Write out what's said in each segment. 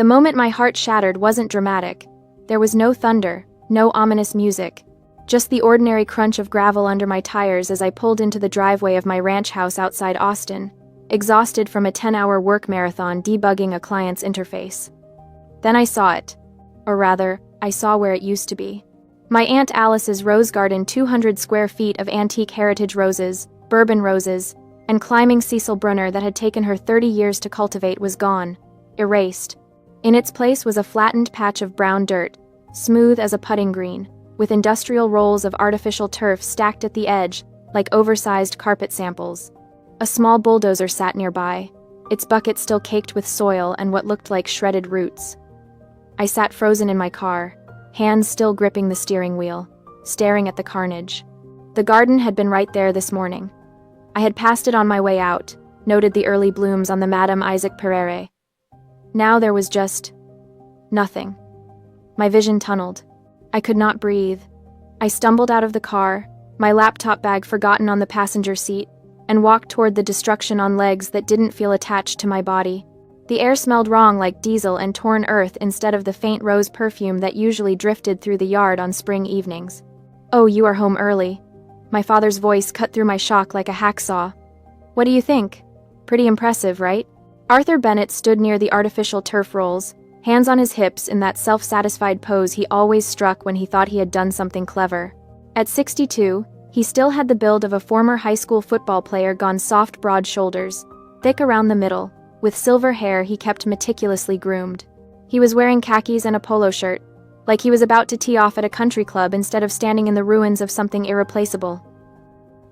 The moment my heart shattered wasn't dramatic. There was no thunder, no ominous music, just the ordinary crunch of gravel under my tires as I pulled into the driveway of my ranch house outside Austin, exhausted from a 10-hour work marathon debugging a client's interface. Then I saw it. Or rather, I saw where it used to be. My Aunt Alice's rose garden, 200 square feet of antique heritage roses, bourbon roses, and climbing Cecil Brunner that had taken her 30 years to cultivate was gone, erased. In its place was a flattened patch of brown dirt, smooth as a putting green, with industrial rolls of artificial turf stacked at the edge like oversized carpet samples. A small bulldozer sat nearby, its bucket still caked with soil and what looked like shredded roots. I sat frozen in my car, hands still gripping the steering wheel, staring at the carnage. The garden had been right there this morning. I had passed it on my way out, noted the early blooms on the Madame Isaac Pereire. Now there was just nothing. My vision tunneled. I could not breathe. I stumbled out of the car, my laptop bag forgotten on the passenger seat, and walked toward the destruction on legs that didn't feel attached to my body. The air smelled wrong, like diesel and torn earth instead of the faint rose perfume that usually drifted through the yard on spring evenings. "Oh, you are home early." My father's voice cut through my shock like a hacksaw. "What do you think? Pretty impressive, right?" Arthur Bennett stood near the artificial turf rolls, hands on his hips in that self-satisfied pose he always struck when he thought he had done something clever. At 62, he still had the build of a former high school football player gone soft, broad shoulders, thick around the middle, with silver hair he kept meticulously groomed. He was wearing khakis and a polo shirt, like he was about to tee off at a country club instead of standing in the ruins of something irreplaceable.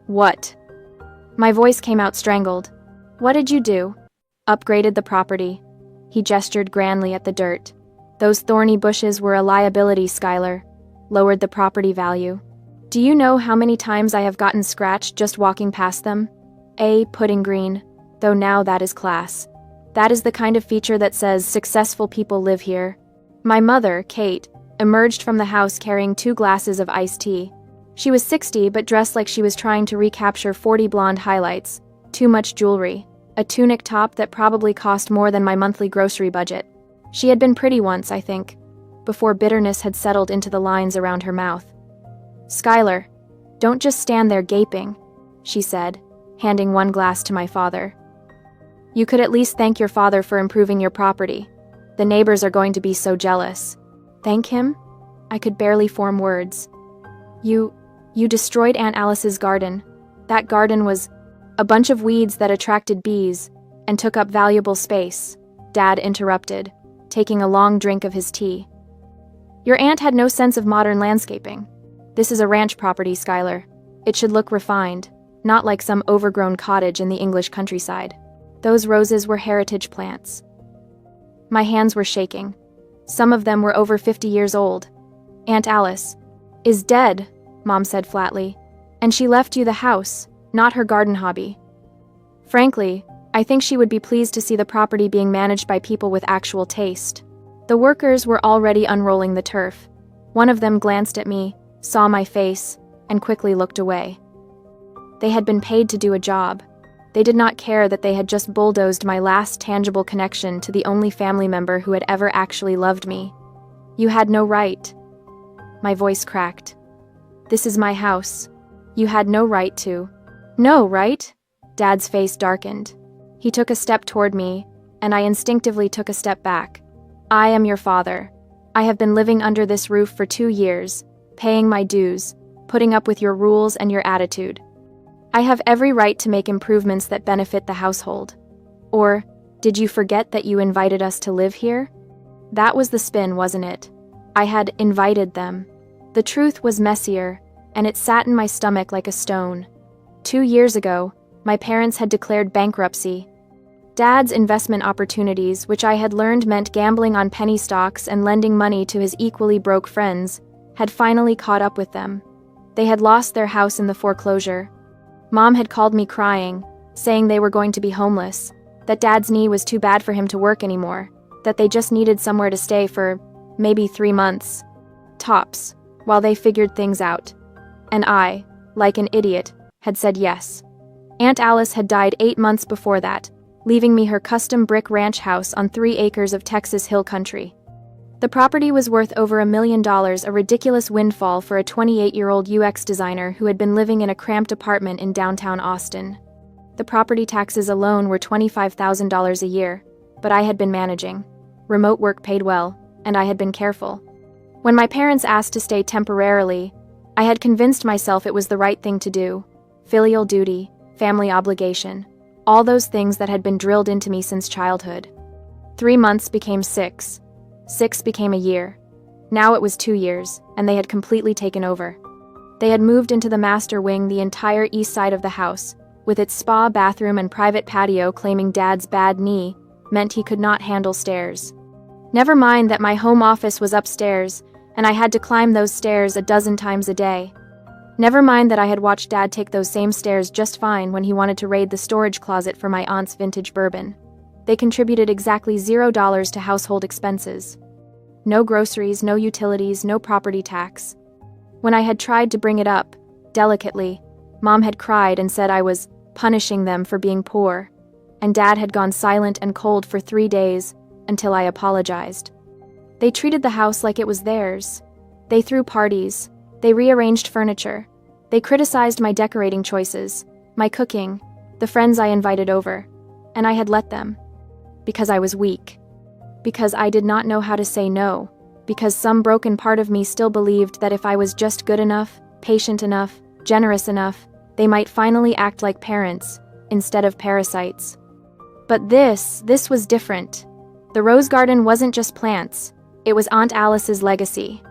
"What?" My voice came out strangled. "What did you do?" "Upgraded the property." He gestured grandly at the dirt. "Those thorny bushes were a liability, Skylar. Lowered the property value. Do you know how many times I have gotten scratched just walking past them? Pudding green, though now that is class. That is the kind of feature that says successful people live here." My mother, Kate, emerged from the house carrying 2 glasses of iced tea. She was 60 but dressed like she was trying to recapture 40 blonde highlights, too much jewelry, a tunic top that probably cost more than my monthly grocery budget. She had been pretty once, I think, before bitterness had settled into the lines around her mouth. "Skylar, don't just stand there gaping," she said, handing 1 glass to my father. "You could at least thank your father for improving your property. The neighbors are going to be so jealous." "Thank him?" I could barely form words. You destroyed Aunt Alice's garden. That garden was a bunch of weeds that attracted bees and took up valuable space," Dad interrupted, taking a long drink of his tea. "Your aunt had no sense of modern landscaping. This is a ranch property, Skylar. It should look refined, not like some overgrown cottage in the English countryside. Those roses were heritage plants." My hands were shaking. Some of them were over 50 years old. "Aunt Alice is dead," Mom said flatly. "And she left you the house, not her garden hobby. Frankly, I think she would be pleased to see the property being managed by people with actual taste." The workers were already unrolling the turf. One of them glanced at me, saw my face, and quickly looked away. They had been paid to do a job. They did not care that they had just bulldozed my last tangible connection to the only family member who had ever actually loved me. "You had no right." My voice cracked. "This is my house. You had no right to." "No, right?" Dad's face darkened. He took a step toward me, and I instinctively took a step back. "I am your father. I have been living under this roof for 2 years, paying my dues, putting up with your rules and your attitude. I have every right to make improvements that benefit the household. Or, did you forget that you invited us to live here?" That was the spin, wasn't it? I had invited them. The truth was messier, and it sat in my stomach like a stone. 2 years ago, my parents had declared bankruptcy. Dad's investment opportunities, which I had learned meant gambling on penny stocks and lending money to his equally broke friends, had finally caught up with them. They had lost their house in the foreclosure. Mom had called me crying, saying they were going to be homeless, that Dad's knee was too bad for him to work anymore, that they just needed somewhere to stay for maybe 3 months. Tops, while they figured things out. And I, like an idiot, had said yes. Aunt Alice had died 8 months before that, leaving me her custom brick ranch house on 3 acres of Texas hill country. The property was worth over $1 million, a ridiculous windfall for a 28-year-old UX designer who had been living in a cramped apartment in downtown Austin. The property taxes alone were $25,000 a year, but I had been managing. Remote work paid well, and I had been careful. When my parents asked to stay temporarily, I had convinced myself it was the right thing to do. Filial duty, family obligation, all those things that had been drilled into me since childhood. 3 months became 6. 6 became a year. Now it was 2 years, and they had completely taken over. They had moved into the master wing, the entire east side of the house, with its spa, bathroom, and private patio, claiming Dad's bad knee meant he could not handle stairs. Never mind that my home office was upstairs, and I had to climb those stairs a dozen times a day. Never mind that I had watched Dad take those same stairs just fine when he wanted to raid the storage closet for my aunt's vintage bourbon. They contributed exactly $0 to household expenses. No groceries, no utilities, no property tax. When I had tried to bring it up, delicately, Mom had cried and said I was punishing them for being poor, and Dad had gone silent and cold for 3 days until I apologized. They treated the house like it was theirs. They threw parties. They rearranged furniture. They criticized my decorating choices, my cooking, the friends I invited over, and I had let them. Because I was weak. Because I did not know how to say no. Because some broken part of me still believed that if I was just good enough, patient enough, generous enough, they might finally act like parents, instead of parasites. But this was different. The rose garden wasn't just plants. It was Aunt Alice's legacy.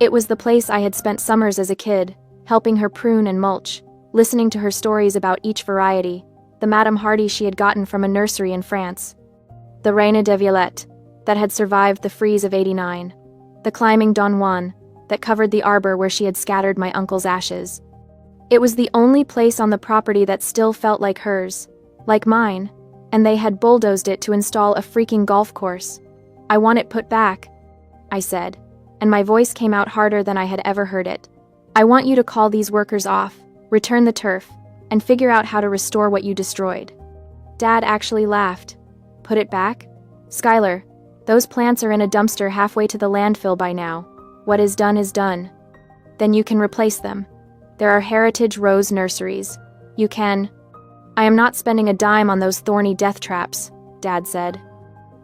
It was the place I had spent summers as a kid, helping her prune and mulch, listening to her stories about each variety, the Madame Hardy she had gotten from a nursery in France, the Reine de Violette that had survived the freeze of '89, the climbing Don Juan that covered the arbor where she had scattered my uncle's ashes. It was the only place on the property that still felt like hers, like mine, and they had bulldozed it to install a freaking golf course. I want it put back, I said, and my voice came out harder than I had ever heard it. I want you to call these workers off, return the turf, and figure out how to restore what you destroyed. Dad actually laughed. Put it back? Skylar, those plants are in a dumpster halfway to the landfill by now. What is done is done. Then you can replace them. There are heritage rose nurseries. You can... I am not spending a dime on those thorny death traps, Dad said.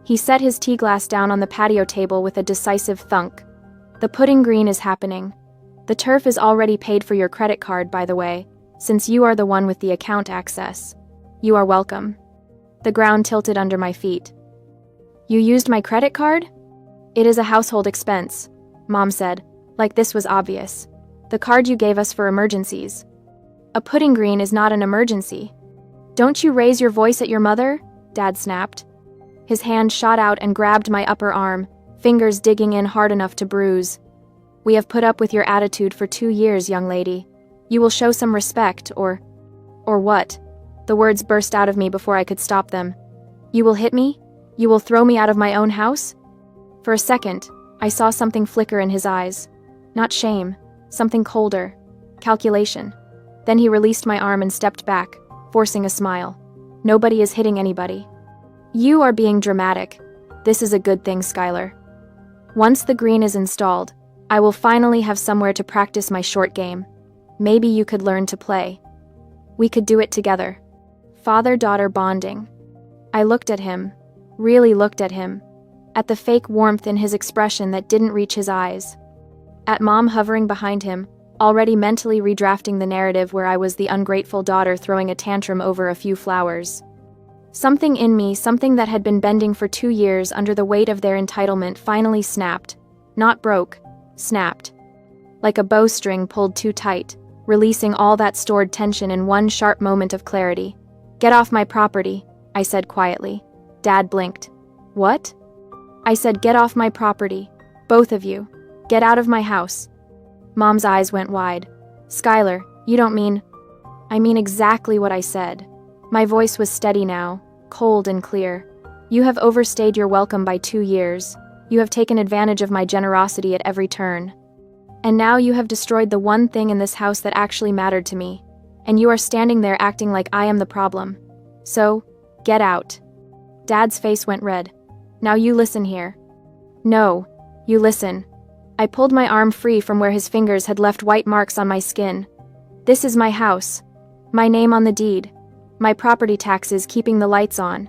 He set his tea glass down on the patio table with a decisive thunk. The pudding green is happening. The turf is already paid for your credit card, by the way, since you are the one with the account access. You are welcome. The ground tilted under my feet. You used my credit card? It is a household expense, Mom said, like this was obvious. The card you gave us for emergencies. A pudding green is not an emergency. Don't you raise your voice at your mother? Dad snapped. His hand shot out and grabbed my upper arm, fingers digging in hard enough to bruise. We have put up with your attitude for 2 years, young lady. You will show some respect, or what? The words burst out of me before I could stop them. You will hit me? You will throw me out of my own house? For a second, I saw something flicker in his eyes. Not shame, something colder. Calculation. Then he released my arm and stepped back, forcing a smile. Nobody is hitting anybody. You are being dramatic. This is a good thing, Skylar. Once the green is installed, I will finally have somewhere to practice my short game. Maybe you could learn to play. We could do it together. Father-daughter bonding. I looked at him, really looked at him, at the fake warmth in his expression that didn't reach his eyes, at Mom hovering behind him, already mentally redrafting the narrative where I was the ungrateful daughter throwing a tantrum over a few flowers. Something in me, something that had been bending for 2 years under the weight of their entitlement, finally snapped. Not broke, snapped. Like a bowstring pulled too tight, releasing all that stored tension in one sharp moment of clarity. Get off my property, I said quietly. Dad blinked. What? I said, get off my property. Both of you. Get out of my house. Mom's eyes went wide. Skylar, you don't mean... I mean exactly what I said. My voice was steady now, cold and clear. You have overstayed your welcome by 2 years. You have taken advantage of my generosity at every turn. And now you have destroyed the one thing in this house that actually mattered to me. And you are standing there acting like I am the problem. So, get out. Dad's face went red. Now you listen here. No, you listen. I pulled my arm free from where his fingers had left white marks on my skin. This is my house. My name on the deed. My property taxes keeping the lights on.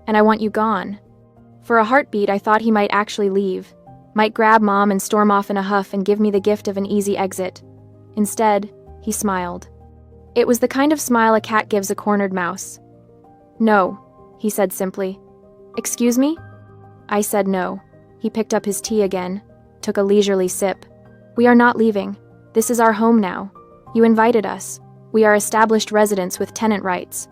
And I want you gone. For a heartbeat, I thought he might actually leave. Might grab Mom and storm off in a huff and give me the gift of an easy exit. Instead, he smiled. It was the kind of smile a cat gives a cornered mouse. No, he said simply. Excuse me? I said no. He picked up his tea again, took a leisurely sip. We are not leaving. This is our home now. You invited us. We are established residents with tenant rights.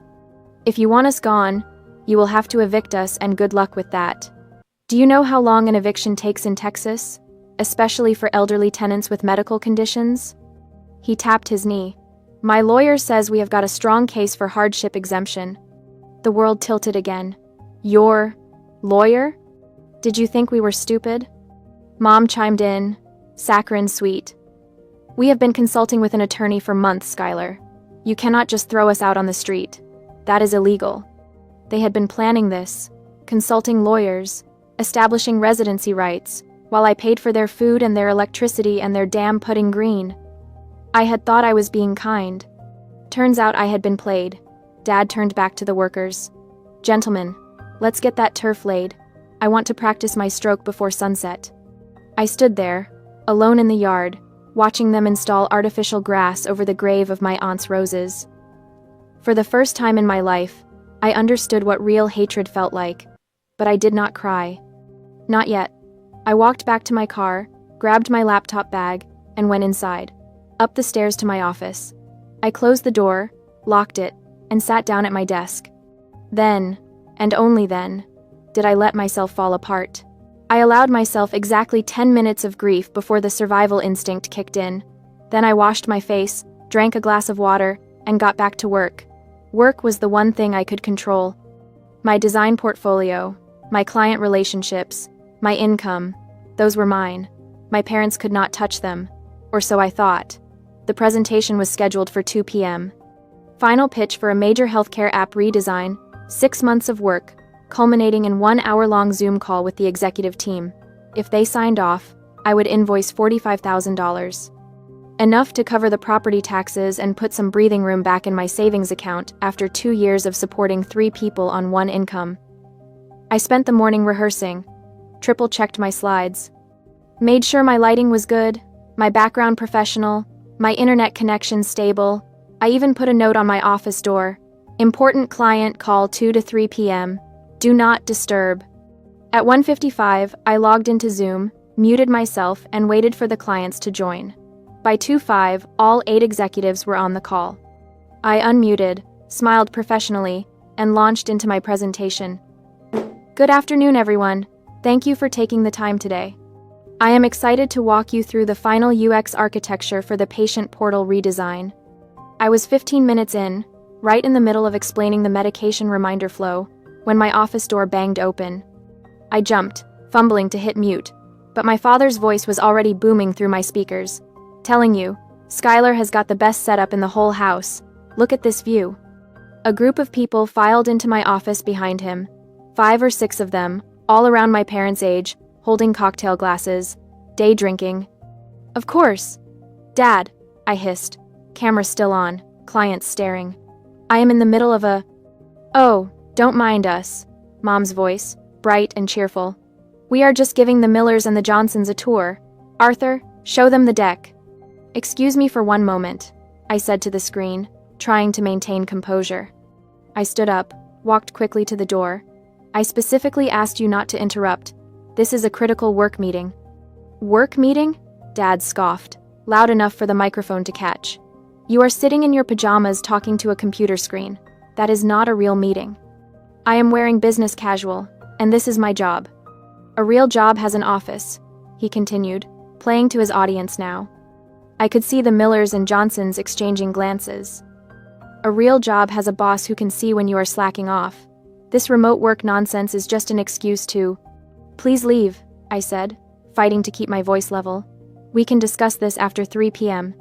If you want us gone, you will have to evict us, and good luck with that. Do you know how long an eviction takes in Texas? Especially for elderly tenants with medical conditions? He tapped his knee. My lawyer says we have got a strong case for hardship exemption. The world tilted again. Your lawyer? Did you think we were stupid? Mom chimed in, saccharine sweet. We have been consulting with an attorney for months, Skylar. You cannot just throw us out on the street. That is illegal. They had been planning this, consulting lawyers, establishing residency rights, while I paid for their food and their electricity and their damn putting green. I had thought I was being kind. Turns out I had been played. Dad turned back to the workers. Gentlemen, let's get that turf laid. I want to practice my stroke before sunset. I stood there, alone in the yard, watching them install artificial grass over the grave of my aunt's roses. For the first time in my life, I understood what real hatred felt like, but I did not cry. Not yet. I walked back to my car, grabbed my laptop bag, and went inside, up the stairs to my office. I closed the door, locked it, and sat down at my desk. Then, and only then, did I let myself fall apart. I allowed myself exactly 10 minutes of grief before the survival instinct kicked in. Then I washed my face, drank a glass of water, and got back to work. Work was the one thing I could control. My design portfolio, my client relationships, my income, those were mine. My parents could not touch them, or so I thought. The presentation was scheduled for 2 p.m. Final pitch for a major healthcare app redesign, 6 months of work, culminating in 1 hour-long Zoom call with the executive team. If they signed off, I would invoice $45,000. Enough to cover the property taxes and put some breathing room back in my savings account after 2 years of supporting 3 people on one income. I spent the morning rehearsing, triple-checked my slides, made sure my lighting was good, my background professional, my internet connection stable. I even put a note on my office door. Important client call 2 to 3 p.m. Do not disturb. At 1:55, I logged into Zoom, muted myself, and waited for the clients to join. By 2:05, all 8 executives were on the call. I unmuted, smiled professionally, and launched into my presentation. Good afternoon, everyone. Thank you for taking the time today. I am excited to walk you through the final UX architecture for the patient portal redesign. I was 15 minutes in, right in the middle of explaining the medication reminder flow, when my office door banged open. I jumped, fumbling to hit mute, but my father's voice was already booming through my speakers, telling you, Skylar has got the best setup in the whole house. Look at this view. A group of people filed into my office behind him, 5 or 6 of them, all around my parents' age, holding cocktail glasses, day drinking. Of course. Dad, I hissed, camera still on, clients staring. I am in the middle of a... Oh, don't mind us, Mom's voice, bright and cheerful. We are just giving the Millers and the Johnsons a tour. Arthur, show them the deck. Excuse me for one moment, I said to the screen, trying to maintain composure. I stood up, walked quickly to the door. I specifically asked you not to interrupt. This is a critical work meeting. Work meeting? Dad scoffed, loud enough for the microphone to catch. You are sitting in your pajamas talking to a computer screen. That is not a real meeting. I am wearing business casual, and this is my job. A real job has an office, he continued, playing to his audience now. I could see the Millers and Johnsons exchanging glances. A real job has a boss who can see when you are slacking off. This remote work nonsense is just an excuse to... Please leave, I said, fighting to keep my voice level. We can discuss this after 3 p.m.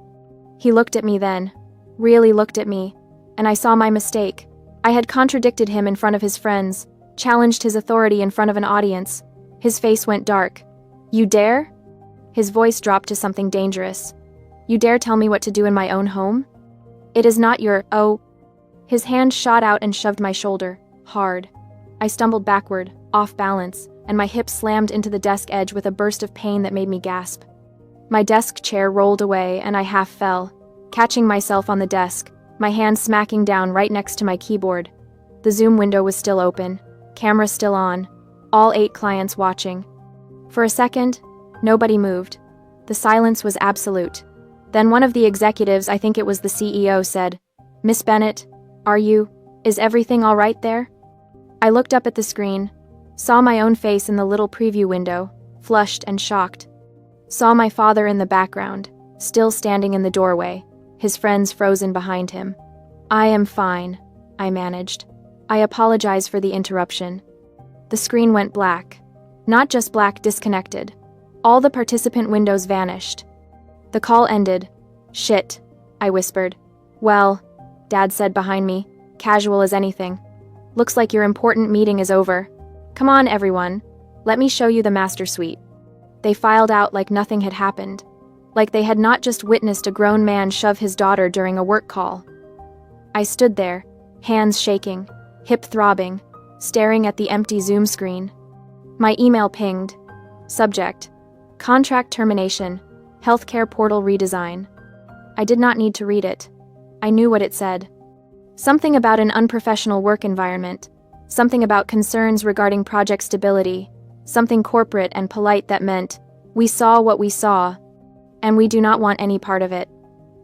He looked at me then, really looked at me, and I saw my mistake. I had contradicted him in front of his friends, challenged his authority in front of an audience. His face went dark. You dare? His voice dropped to something dangerous. You dare tell me what to do in my own home? It is not your, oh. His hand shot out and shoved my shoulder, hard. I stumbled backward, off balance, and my hip slammed into the desk edge with a burst of pain that made me gasp. My desk chair rolled away and I half fell, catching myself on the desk, my hand smacking down right next to my keyboard. The Zoom window was still open, camera still on, all 8 clients watching. For a second, nobody moved. The silence was absolute. Then one of the executives, I think it was the CEO, said, "Miss Bennett, is everything all right there?" I looked up at the screen, saw my own face in the little preview window, flushed and shocked. Saw my father in the background, still standing in the doorway, his friends frozen behind him. "I am fine," I managed. "I apologize for the interruption." The screen went black. Not just black, disconnected. All the participant windows vanished. The call ended. "Shit," I whispered. "Well," Dad said behind me, casual as anything. "Looks like your important meeting is over. Come on, everyone. Let me show you the master suite." They filed out like nothing had happened. Like they had not just witnessed a grown man shove his daughter during a work call. I stood there, hands shaking, hip throbbing, staring at the empty Zoom screen. My email pinged. Subject: Contract termination, healthcare portal redesign. I did not need to read it. I knew what it said. Something about an unprofessional work environment, something about concerns regarding project stability, something corporate and polite that meant, we saw what we saw, and we do not want any part of it.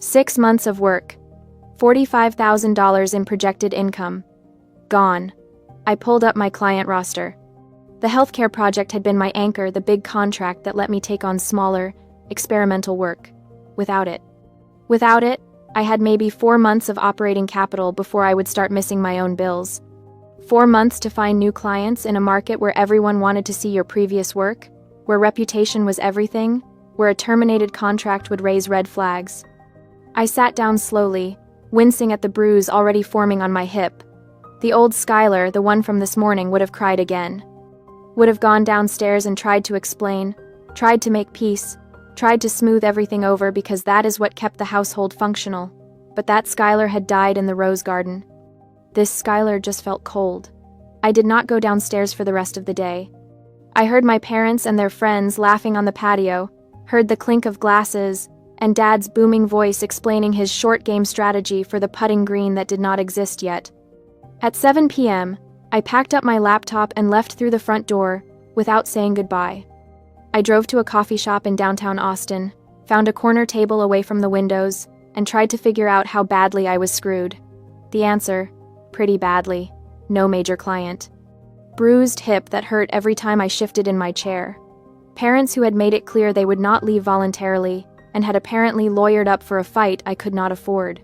6 months of work, $45,000 in projected income. Gone. I pulled up my client roster. The healthcare project had been my anchor, the big contract that let me take on smaller, experimental work. Without it, I had maybe 4 months of operating capital before I would start missing my own bills. 4 months to find new clients in a market where everyone wanted to see your previous work, where reputation was everything, where a terminated contract would raise red flags. I sat down slowly, wincing at the bruise already forming on my hip. The old Skylar, the one from this morning, would have cried again. Would have gone downstairs and tried to explain, tried to make peace, tried to smooth everything over because that is what kept the household functional. But that Skylar had died in the rose garden. This Skylar just felt cold. I did not go downstairs for the rest of the day. I heard my parents and their friends laughing on the patio, heard the clink of glasses, and Dad's booming voice explaining his short game strategy for the putting green that did not exist yet. At 7 p.m., I packed up my laptop and left through the front door without saying goodbye. I drove to a coffee shop in downtown Austin, found a corner table away from the windows, and tried to figure out how badly I was screwed. The answer: pretty badly. No major client. Bruised hip that hurt every time I shifted in my chair. Parents who had made it clear they would not leave voluntarily and had apparently lawyered up for a fight I could not afford.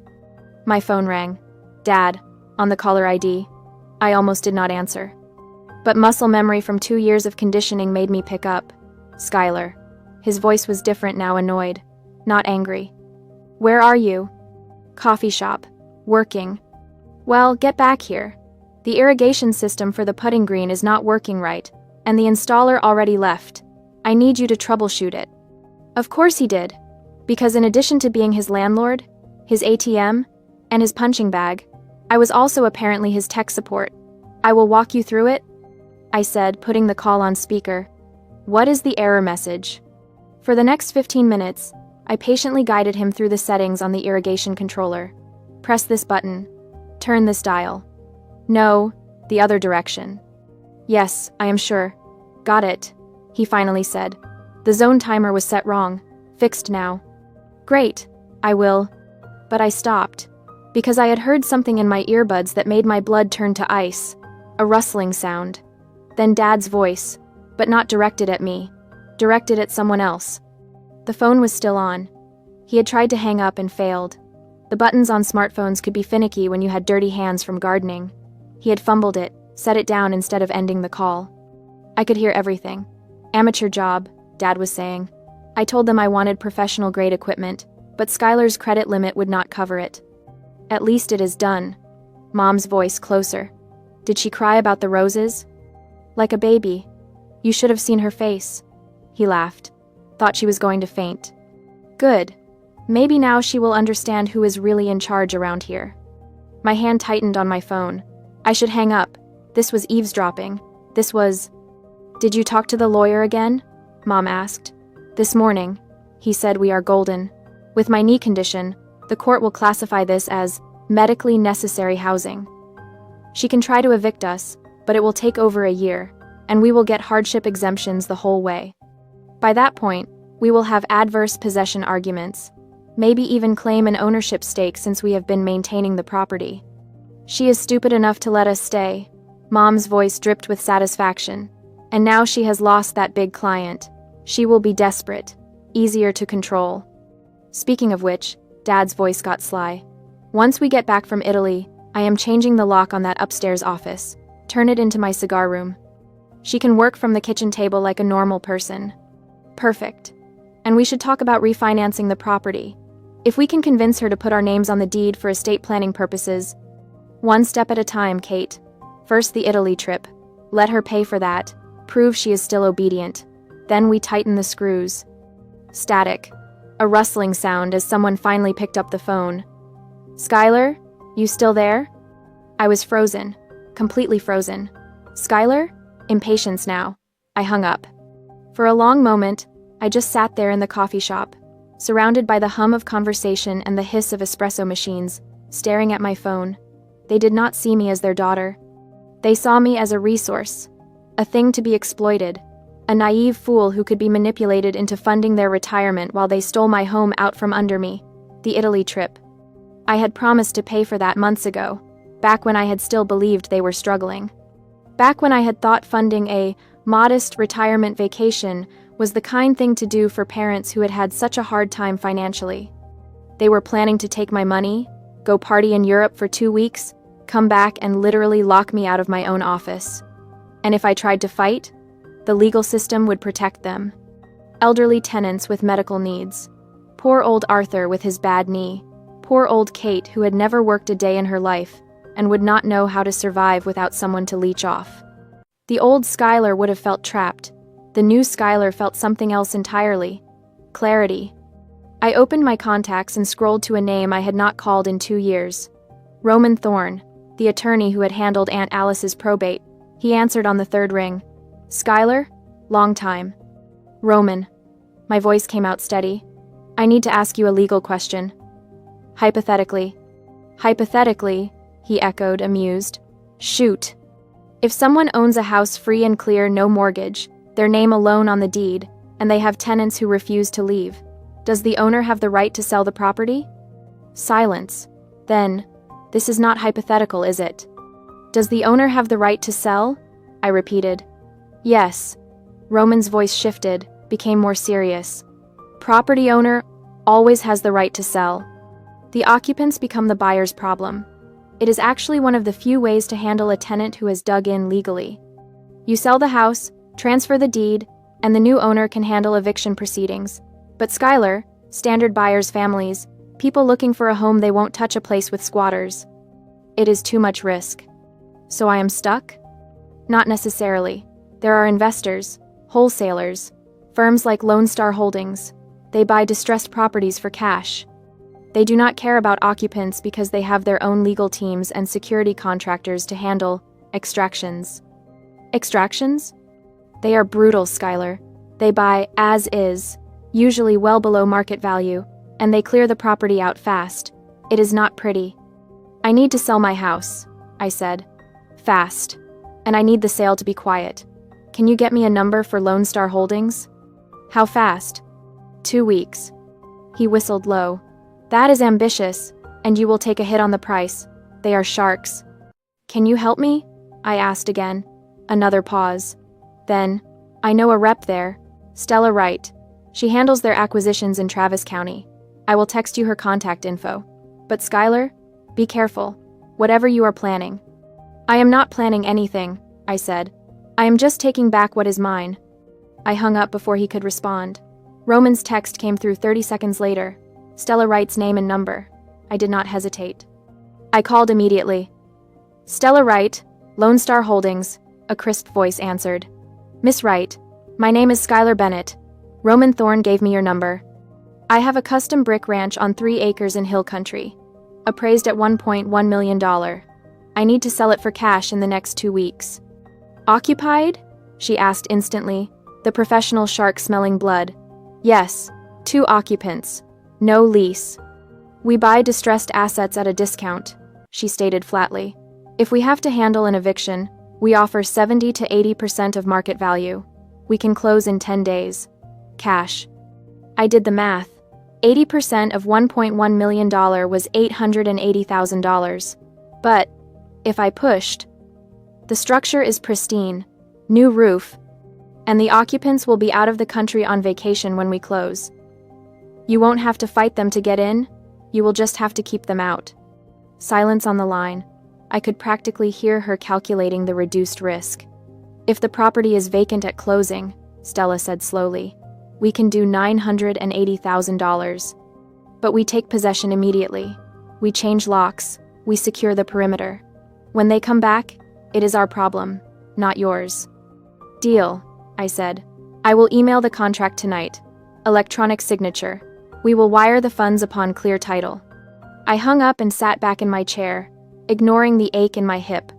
My phone rang. Dad, on the caller ID. I almost did not answer. But muscle memory from 2 years of conditioning made me pick up. Skylar. His voice was different now, annoyed, not angry. Where are you? Coffee shop. Working. Well, get back here. The irrigation system for the putting green is not working right, and the installer already left. I need you to troubleshoot it. Of course he did, because in addition to being his landlord, his ATM, and his punching bag, I was also apparently his tech support. I will walk you through it, I said, putting the call on speaker. What is the error message? For the next 15 minutes, I patiently guided him through the settings on the irrigation controller. Press this button. Turn this dial. No, the other direction. Yes, I am sure. Got it, he finally said. The zone timer was set wrong. Fixed now. Great, I will. But I stopped, because I had heard something in my earbuds that made my blood turn to ice. A rustling sound. Then Dad's voice, but not directed at me, directed at someone else. The phone was still on. He had tried to hang up and failed. The buttons on smartphones could be finicky when you had dirty hands from gardening. He had fumbled it, set it down instead of ending the call. I could hear everything. Amateur job, Dad was saying. I told them I wanted professional-grade equipment, but Skylar's credit limit would not cover it. At least it is done. Mom's voice closer. Did she cry about the roses? Like a baby. You should have seen her face. He laughed. Thought she was going to faint. Good. Maybe now she will understand who is really in charge around here. My hand tightened on my phone. I should hang up. This was eavesdropping. This was... Did you talk to the lawyer again? Mom asked. This morning. He said we are golden. With my knee condition, the court will classify this as medically necessary housing. She can try to evict us, but it will take over a year, and we will get hardship exemptions the whole way. By that point, we will have adverse possession arguments, maybe even claim an ownership stake since we have been maintaining the property. She is stupid enough to let us stay. Mom's voice dripped with satisfaction. And now she has lost that big client. She will be desperate, easier to control. Speaking of which, Dad's voice got sly. Once we get back from Italy, I am changing the lock on that upstairs office. Turn it into my cigar room. She can work from the kitchen table like a normal person. Perfect. And we should talk about refinancing the property. If we can convince her to put our names on the deed for estate planning purposes. One step at a time, Kate. First the Italy trip. Let her pay for that. Prove she is still obedient. Then we tighten the screws. Static. A rustling sound as someone finally picked up the phone. Skylar? You still there? I was frozen. Completely frozen. Skylar? Impatience now. I hung up. For a long moment, I just sat there in the coffee shop, surrounded by the hum of conversation and the hiss of espresso machines, staring at my phone. They did not see me as their daughter. They saw me as a resource. A thing to be exploited. A naive fool who could be manipulated into funding their retirement while they stole my home out from under me. The Italy trip. I had promised to pay for that months ago, back when I had still believed they were struggling. Back when I had thought funding a modest retirement vacation was the kind thing to do for parents who had had such a hard time financially. They were planning to take my money, go party in Europe for 2 weeks, come back and literally lock me out of my own office. And if I tried to fight, the legal system would protect them. Elderly tenants with medical needs. Poor old Arthur with his bad knee. Poor old Kate who had never worked a day in her life and would not know how to survive without someone to leech off. The old Skylar would have felt trapped. The new Skylar felt something else entirely. Clarity. I opened my contacts and scrolled to a name I had not called in 2 years. Roman Thorne, the attorney who had handled Aunt Alice's probate. He answered on the 3rd ring. Skylar? Long time. Roman. My voice came out steady. I need to ask you a legal question. Hypothetically. Hypothetically, he echoed, amused. Shoot. If someone owns a house free and clear, no mortgage, their name alone on the deed, and they have tenants who refuse to leave, does the owner have the right to sell the property? Silence. Then, this is not hypothetical, is it? Does the owner have the right to sell? I repeated. Yes. Roman's voice shifted, became more serious. Property owner always has the right to sell. The occupants become the buyer's problem. It is actually one of the few ways to handle a tenant who has dug in legally. You sell the house, transfer the deed, and the new owner can handle eviction proceedings. But Skylar, standard buyers' families, people looking for a home, they won't touch a place with squatters. It is too much risk. So I am stuck? Not necessarily. There are investors, wholesalers, firms like Lone Star Holdings. They buy distressed properties for cash. They do not care about occupants because they have their own legal teams and security contractors to handle extractions. Extractions? They are brutal, Skylar. They buy as is, usually well below market value, and they clear the property out fast. It is not pretty. I need to sell my house, I said. Fast. And I need the sale to be quiet. Can you get me a number for Lone Star Holdings? How fast? 2 weeks. He whistled low. That is ambitious, and you will take a hit on the price. They are sharks. Can you help me? I asked again. Another pause. Then, I know a rep there. Stella Wright. She handles their acquisitions in Travis County. I will text you her contact info. But Skylar, be careful. Whatever you are planning. I am not planning anything, I said. I am just taking back what is mine. I hung up before he could respond. Roman's text came through 30 seconds later. Stella Wright's name and number. I did not hesitate. I called immediately. Stella Wright, Lone Star Holdings. a crisp voice answered. Miss Wright, my name is Skylar Bennett. Roman Thorne gave me your number. I have a custom brick ranch on 3 acres in hill country, appraised at $1.1 million. I need to sell it for cash in the next 2 weeks. Occupied? She asked instantly, the professional shark smelling blood. Yes, 2 occupants. No lease. We buy distressed assets at a discount, she stated flatly. If we have to handle an eviction, we offer 70 to 80% of market value. We can close in 10 days. Cash. I did the math. 80% of $1.1 million was $880,000. But, if I pushed, the structure is pristine, new roof, and the occupants will be out of the country on vacation when we close. You won't have to fight them to get in, you will just have to keep them out. Silence on the line. I could practically hear her calculating the reduced risk. If the property is vacant at closing, Stella said slowly, we can do $980,000. But we take possession immediately. We change locks, we secure the perimeter. When they come back, it is our problem, not yours. Deal, I said. I will email the contract tonight. Electronic signature. We will wire the funds upon clear title. I hung up and sat back in my chair, ignoring the ache in my hip.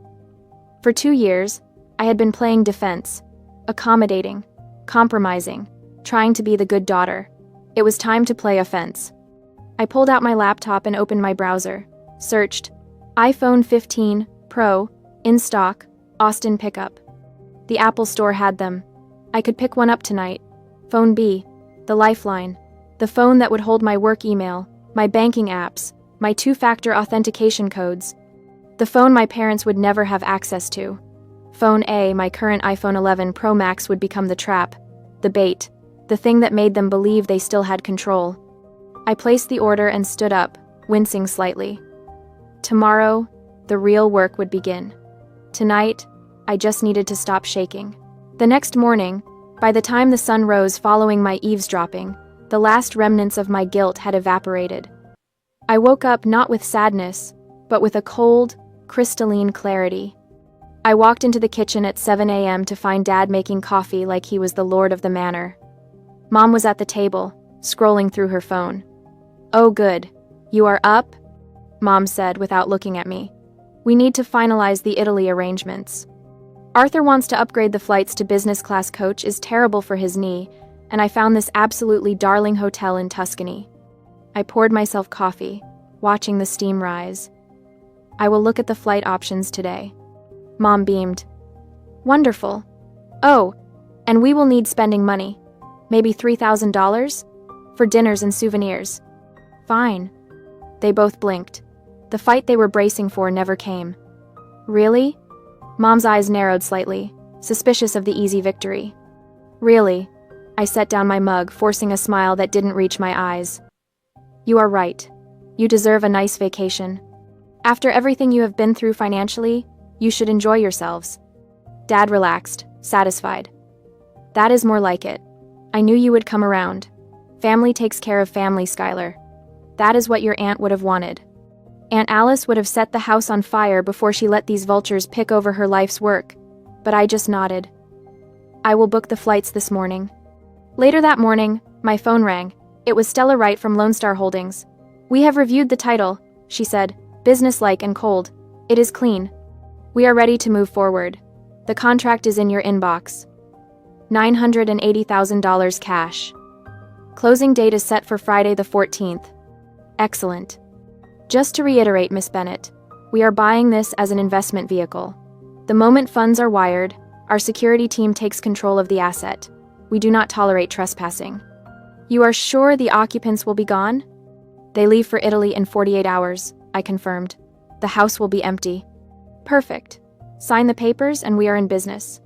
For 2 years, I had been playing defense, accommodating, compromising, trying to be the good daughter. It was time to play offense. I pulled out my laptop and opened my browser, searched iPhone 15 Pro, in stock, Austin pickup. The Apple Store had them. I could pick one up tonight. Phone B, the lifeline, the phone that would hold my work email, my banking apps, my 2-factor authentication codes. The phone my parents would never have access to. Phone A, my current iPhone 11 Pro Max, would become the trap, the bait, the thing that made them believe they still had control. I placed the order and stood up, wincing slightly. Tomorrow, the real work would begin. Tonight, I just needed to stop shaking. The next morning, by the time the sun rose following my eavesdropping, the last remnants of my guilt had evaporated. I woke up not with sadness, but with a cold, crystalline clarity. I walked into the kitchen at 7 a.m. to find Dad making coffee like he was the lord of the manor. Mom was at the table, scrolling through her phone. Oh good, you are up? Mom said without looking at me. We need to finalize the Italy arrangements. Arthur wants to upgrade the flights to business class. Coach is terrible for his knee, and I found this absolutely darling hotel in Tuscany. I poured myself coffee, watching the steam rise. I will look at the flight options today. Mom beamed. Wonderful. Oh, and we will need spending money. Maybe $3,000? For dinners and souvenirs. Fine. They both blinked. The fight they were bracing for never came. Really? Mom's eyes narrowed slightly, suspicious of the easy victory. Really? I set down my mug, forcing a smile that didn't reach my eyes. You are right. You deserve a nice vacation. After everything you have been through financially, you should enjoy yourselves. Dad relaxed, satisfied. That is more like it. I knew you would come around. Family takes care of family, Skylar. That is what your aunt would have wanted. Aunt Alice would have set the house on fire before she let these vultures pick over her life's work, but I just nodded. I will book the flights this morning. Later that morning, my phone rang. It was Stella Wright from Lone Star Holdings. We have reviewed the title, she said, businesslike and cold. It is clean. We are ready to move forward. The contract is in your inbox. $980,000 cash. Closing date is set for Friday the 14th. Excellent. Just to reiterate, Miss Bennett, we are buying this as an investment vehicle. The moment funds are wired, our security team takes control of the asset. We do not tolerate trespassing. You are sure the occupants will be gone? They leave for Italy in 48 hours, I confirmed. The house will be empty. Perfect. Sign the papers and we are in business.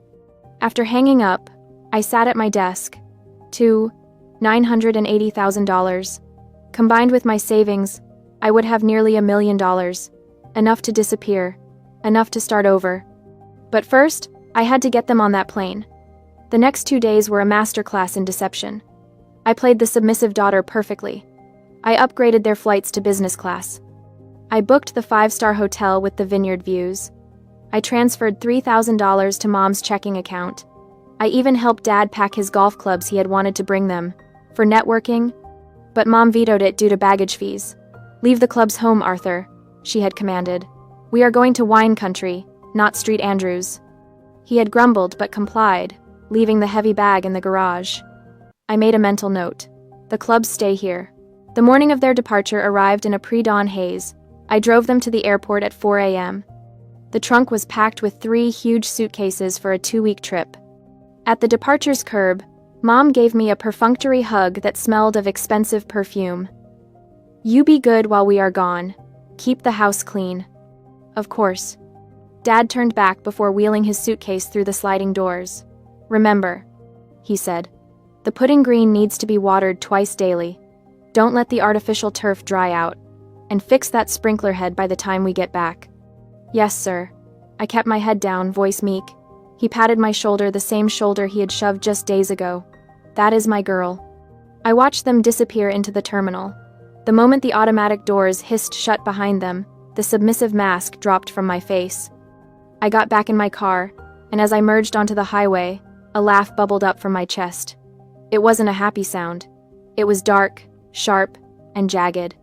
After hanging up, I sat at my desk. $980,000. Combined with my savings, I would have nearly $1 million. Enough to disappear. Enough to start over. But first, I had to get them on that plane. The next 2 days were a masterclass in deception. I played the submissive daughter perfectly. I upgraded their flights to business class. I booked the 5-star hotel with the vineyard views. I transferred $3,000 to Mom's checking account. I even helped Dad pack his golf clubs he had wanted to bring them, for networking, but Mom vetoed it due to baggage fees. "Leave the clubs home, Arthur," she had commanded. "We are going to wine country, not Street Andrews." He had grumbled but complied, leaving the heavy bag in the garage. I made a mental note. The clubs stay here. The morning of their departure arrived in a pre-dawn haze. I drove them to the airport at 4 a.m. The trunk was packed with 3 huge suitcases for a 2-week trip. At the departure's curb, Mom gave me a perfunctory hug that smelled of expensive perfume. "You be good while we are gone. Keep the house clean." Of course. Dad turned back before wheeling his suitcase through the sliding doors. "Remember," he said, "the pudding green needs to be watered twice daily. Don't let the artificial turf dry out. And fix that sprinkler head by the time we get back." "Yes, sir." I kept my head down, voice meek. He patted my shoulder, the same shoulder he had shoved just days ago. "That is my girl." I watched them disappear into the terminal. The moment the automatic doors hissed shut behind them, the submissive mask dropped from my face. I got back in my car, and as I merged onto the highway, a laugh bubbled up from my chest. It wasn't a happy sound. It was dark, sharp, and jagged.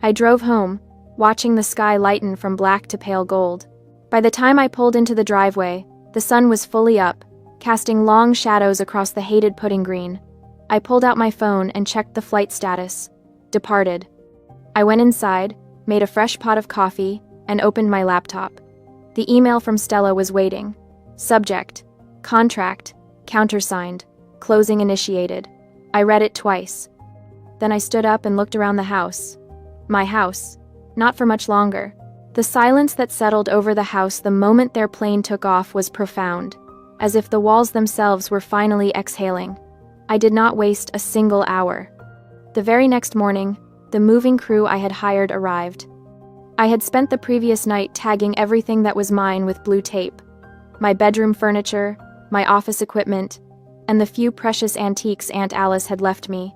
I drove home, watching the sky lighten from black to pale gold. By the time I pulled into the driveway, the sun was fully up, casting long shadows across the hated pudding green. I pulled out my phone and checked the flight status. Departed. I went inside, made a fresh pot of coffee, and opened my laptop. The email from Stella was waiting. Subject: contract, countersigned, closing initiated. I read it twice. Then I stood up and looked around the house. My house. Not for much longer. The silence that settled over the house the moment their plane took off was profound, as if the walls themselves were finally exhaling. I did not waste a single hour. The very next morning, the moving crew I had hired arrived. I had spent the previous night tagging everything that was mine with blue tape. My bedroom furniture, my office equipment, and the few precious antiques Aunt Alice had left me.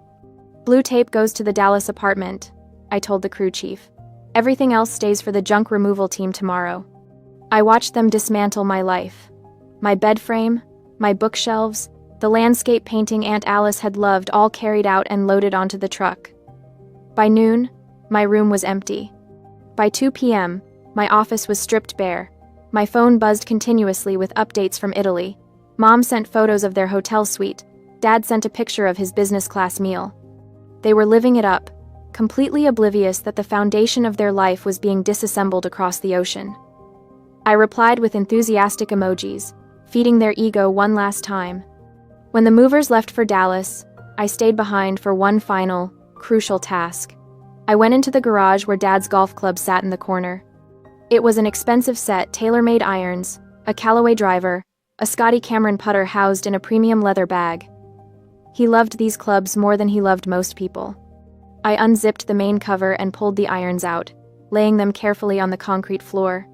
"Blue tape goes to the Dallas apartment," I told the crew chief. "Everything else stays for the junk removal team tomorrow." I watched them dismantle my life. My bed frame, my bookshelves, the landscape painting Aunt Alice had loved, all carried out and loaded onto the truck. By noon, my room was empty. By 2 p.m., my office was stripped bare. My phone buzzed continuously with updates from Italy. Mom sent photos of their hotel suite. Dad sent a picture of his business class meal. They were living it up, completely oblivious that the foundation of their life was being disassembled across the ocean. I replied with enthusiastic emojis, feeding their ego one last time. When the movers left for Dallas, I stayed behind for one final, crucial task. I went into the garage where Dad's golf club sat in the corner. It was an expensive set, tailor-made irons, a Callaway driver, a Scotty Cameron putter housed in a premium leather bag. He loved these clubs more than he loved most people. I unzipped the main cover and pulled the irons out, laying them carefully on the concrete floor.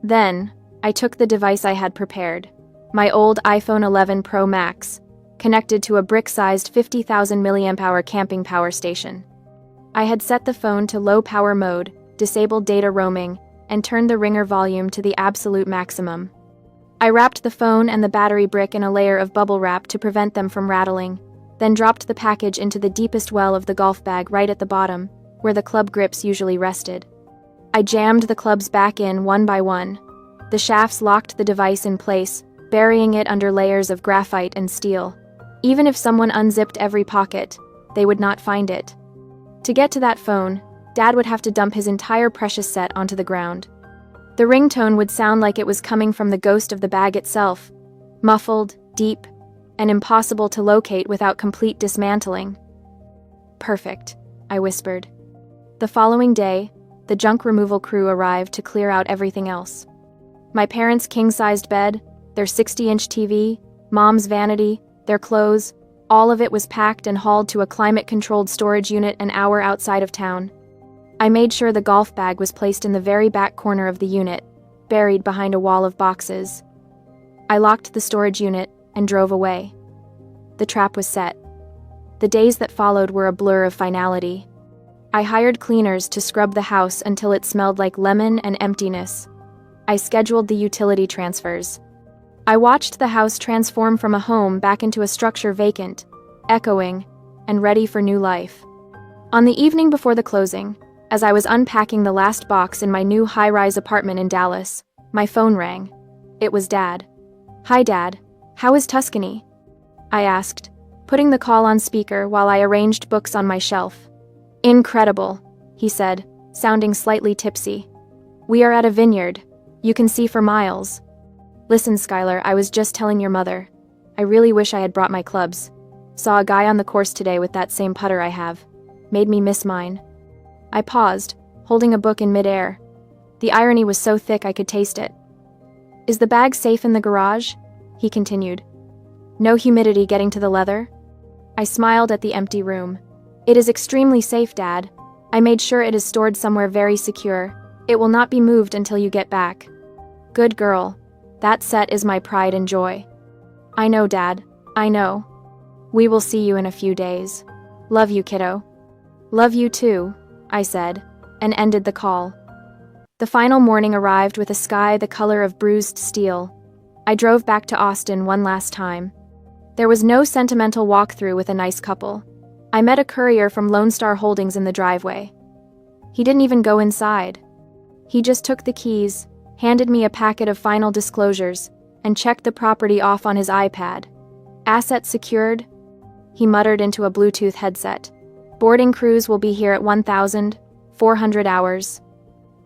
Then, I took the device I had prepared, my old iPhone 11 Pro Max, connected to a brick-sized 50,000 mAh camping power station. I had set the phone to low power mode, disabled data roaming, and turned the ringer volume to the absolute maximum. I wrapped the phone and the battery brick in a layer of bubble wrap to prevent them from rattling, then dropped the package into the deepest well of the golf bag right at the bottom, where the club grips usually rested. I jammed the clubs back in one by one. The shafts locked the device in place, burying it under layers of graphite and steel. Even if someone unzipped every pocket, they would not find it. To get to that phone, Dad would have to dump his entire precious set onto the ground. The ringtone would sound like it was coming from the ghost of the bag itself, muffled, deep, and impossible to locate without complete dismantling. "Perfect," I whispered. The following day, the junk removal crew arrived to clear out everything else. My parents' king-sized bed, their 60-inch TV, Mom's vanity, their clothes, all of it was packed and hauled to a climate-controlled storage unit an hour outside of town. I made sure the golf bag was placed in the very back corner of the unit, buried behind a wall of boxes. I locked the storage unit and drove away. The trap was set. The days that followed were a blur of finality. I hired cleaners to scrub the house until it smelled like lemon and emptiness. I scheduled the utility transfers. I watched the house transform from a home back into a structure vacant, echoing, and ready for new life. On the evening before the closing, as I was unpacking the last box in my new high-rise apartment in Dallas, my phone rang. It was Dad. "Hi, Dad. How is Tuscany?" I asked, putting the call on speaker while I arranged books on my shelf. "Incredible," he said, sounding slightly tipsy. "We are at a vineyard. You can see for miles." "Listen, Skylar, I was just telling your mother. I really wish I had brought my clubs. Saw a guy on the course today with that same putter I have. Made me miss mine." I paused, holding a book in midair. The irony was so thick I could taste it. "Is the bag safe in the garage?" he continued. "No humidity getting to the leather?" I smiled at the empty room. "It is extremely safe, Dad. I made sure it is stored somewhere very secure. It will not be moved until you get back." "Good girl. That set is my pride and joy." "I know, Dad. I know. We will see you in a few days. Love you, kiddo." "Love you too," I said, and ended the call. The final morning arrived with a sky the color of bruised steel. I drove back to Austin one last time. There was no sentimental walkthrough with a nice couple. I met a courier from Lone Star Holdings in the driveway. He didn't even go inside. He just took the keys, handed me a packet of final disclosures, and checked the property off on his iPad. "Asset secured?" he muttered into a Bluetooth headset. "Boarding crews will be here at 1,400 hours.